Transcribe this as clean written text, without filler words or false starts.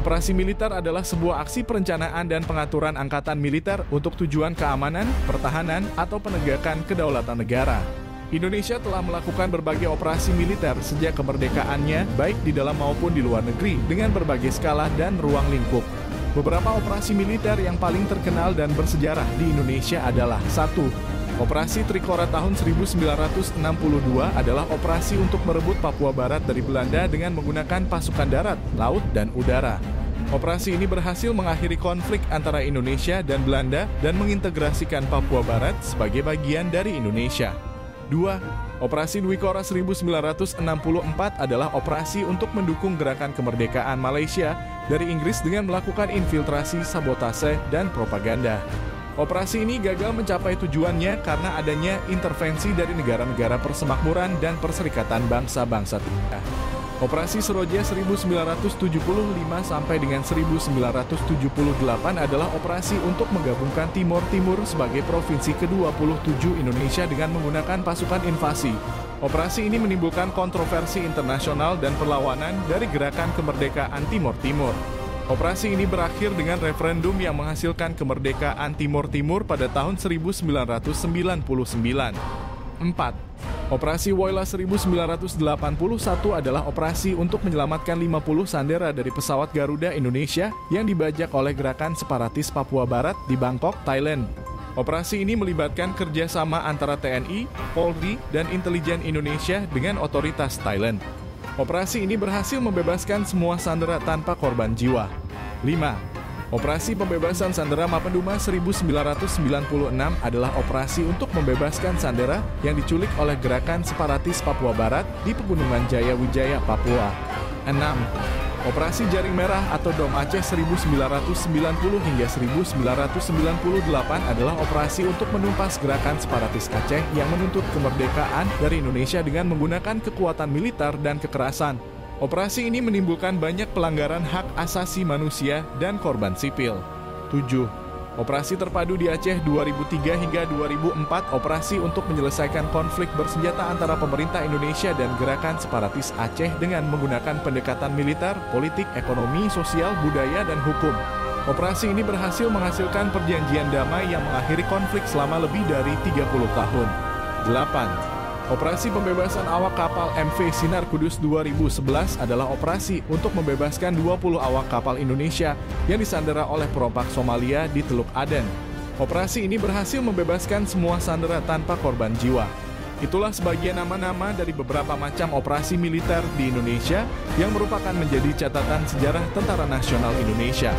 Operasi militer adalah sebuah aksi perencanaan dan pengaturan angkatan militer untuk tujuan keamanan, pertahanan, atau penegakan kedaulatan negara. Indonesia telah melakukan berbagai operasi militer sejak kemerdekaannya, baik di dalam maupun di luar negeri, dengan berbagai skala dan ruang lingkup. Beberapa operasi militer yang paling terkenal dan bersejarah di Indonesia adalah 1. Operasi Trikora tahun 1962 adalah operasi untuk merebut Papua Barat dari Belanda dengan menggunakan pasukan darat, laut, dan udara. Operasi ini berhasil mengakhiri konflik antara Indonesia dan Belanda dan mengintegrasikan Papua Barat sebagai bagian dari Indonesia. 2. Operasi Dwi Kora 1964 adalah operasi untuk mendukung gerakan kemerdekaan Malaysia dari Inggris dengan melakukan infiltrasi, sabotase, dan propaganda. Operasi ini gagal mencapai tujuannya karena adanya intervensi dari negara-negara persemakmuran dan Perserikatan Bangsa-Bangsa. Operasi Seroja 1975 sampai dengan 1978 adalah operasi untuk menggabungkan Timor Timur sebagai provinsi ke-27 Indonesia dengan menggunakan pasukan invasi. Operasi ini menimbulkan kontroversi internasional dan perlawanan dari gerakan kemerdekaan Timor Timur. Operasi ini berakhir dengan referendum yang menghasilkan kemerdekaan Timor Timur pada tahun 1999. 4. Operasi Woyla 1981 adalah operasi untuk menyelamatkan 50 sandera dari pesawat Garuda Indonesia yang dibajak oleh gerakan separatis Papua Barat di Bangkok, Thailand. Operasi ini melibatkan kerjasama antara TNI, Polri, dan intelijen Indonesia dengan otoritas Thailand. Operasi ini berhasil membebaskan semua sandera tanpa korban jiwa. 5. Operasi pembebasan sandera Mapenduma 1996 adalah operasi untuk membebaskan sandera yang diculik oleh gerakan separatis Papua Barat di Pegunungan Jaya Wijaya, Papua. 6. Operasi Jaring Merah atau DOM Aceh 1990 hingga 1998 adalah operasi untuk menumpas gerakan separatis Aceh yang menuntut kemerdekaan dari Indonesia dengan menggunakan kekuatan militer dan kekerasan. Operasi ini menimbulkan banyak pelanggaran hak asasi manusia dan korban sipil. 7. Operasi Terpadu di Aceh 2003 hingga 2004 operasi untuk menyelesaikan konflik bersenjata antara pemerintah Indonesia dan gerakan separatis Aceh dengan menggunakan pendekatan militer, politik, ekonomi, sosial, budaya, dan hukum. Operasi ini berhasil menghasilkan perjanjian damai yang mengakhiri konflik selama lebih dari 30 tahun. 8. Operasi pembebasan awak kapal MV Sinar Kudus 2011 adalah operasi untuk membebaskan 20 awak kapal Indonesia yang disandera oleh perompak Somalia di Teluk Aden. Operasi ini berhasil membebaskan semua sandera tanpa korban jiwa. Itulah sebagian nama-nama dari beberapa macam operasi militer di Indonesia yang merupakan menjadi catatan sejarah Tentara Nasional Indonesia.